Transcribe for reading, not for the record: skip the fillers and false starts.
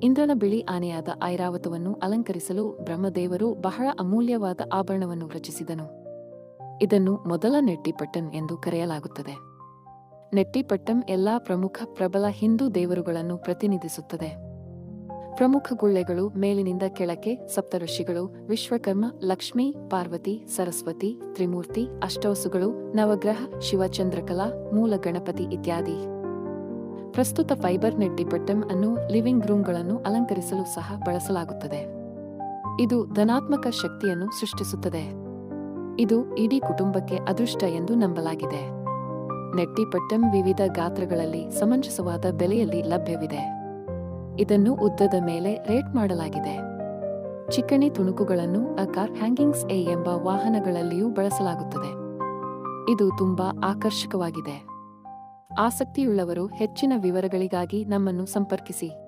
ಇಂದ್ರನ ಬಿಳಿ ಆನೆಯಾದ ಐರಾವತವನ್ನು ಅಲಂಕರಿಸಲು ಬ್ರಹ್ಮದೇವರು ಬಹಳ ಅಮೂಲ್ಯವಾದ ಆಭರಣವನ್ನು ರಚಿಸಿದನು. ಇದನ್ನು ಮೊದಲ ನೆಟ್ಟಿಪಟ್ಟಂ ಎಂದು ಕರೆಯಲಾಗುತ್ತದೆ. ನೆಟ್ಟಿಪಟ್ಟಂ ಎಲ್ಲಾ ಪ್ರಮುಖ ಪ್ರಬಲ ಹಿಂದೂ ದೇವರುಗಳನ್ನು ಪ್ರತಿನಿಧಿಸುತ್ತದೆ. ಪ್ರಮುಖ ಗುಳ್ಳೆಗಳು ಮೇಲಿನಿಂದ ಕೆಳಕ್ಕೆ ಸಪ್ತಋಷಿಗಳು, ವಿಶ್ವಕರ್ಮ, ಲಕ್ಷ್ಮೀ, ಪಾರ್ವತಿ, ಸರಸ್ವತಿ, ತ್ರಿಮೂರ್ತಿ, ಅಷ್ಟವಸುಗಳು, ನವಗ್ರಹ, ಶಿವಚಂದ್ರಕಲಾ, ಮೂಲ ಗಣಪತಿ ಇತ್ಯಾದಿ. ಪ್ರಸ್ತುತ ಫೈಬರ್ ನೆಟ್ಟಿಪಟ್ಟಂ ಅನ್ನು ಲಿವಿಂಗ್ ರೂಮ್ಗಳನ್ನು ಅಲಂಕರಿಸಲು ಸಹ ಬಳಸಲಾಗುತ್ತದೆ. ಇದು ಧನಾತ್ಮಕ ಶಕ್ತಿಯನ್ನು ಸೃಷ್ಟಿಸುತ್ತದೆ. ಇದು ಇಡೀ ಕುಟುಂಬಕ್ಕೆ ಅದೃಷ್ಟ ಎಂದು ನಂಬಲಾಗಿದೆ. ನೆಟ್ಟಿಪಟ್ಟಂ ವಿವಿಧ ಗಾತ್ರಗಳಲ್ಲಿ ಸಮಂಜಸವಾದ ಬೆಲೆಯಲ್ಲಿ ಲಭ್ಯವಿದೆ. ಇದನ್ನು ಉದ್ದದ ಮೇಲೆ ರೇಟ್ ಮಾಡಲಾಗಿದೆ. ಚಿಕಣಿ ತುಣುಕುಗಳನ್ನು ಕಾರ್ ಹ್ಯಾಂಗಿಂಗ್ಸ್ ಎಂಬ ವಾಹನಗಳಲ್ಲಿಯೂ ಬಳಸಲಾಗುತ್ತದೆ. ಇದು ತುಂಬಾ ಆಕರ್ಷಕವಾಗಿದೆ. ಆಸಕ್ತಿಯುಳ್ಳವರು ಹೆಚ್ಚಿನ ವಿವರಗಳಿಗಾಗಿ ನಮ್ಮನ್ನು ಸಂಪರ್ಕಿಸಿ.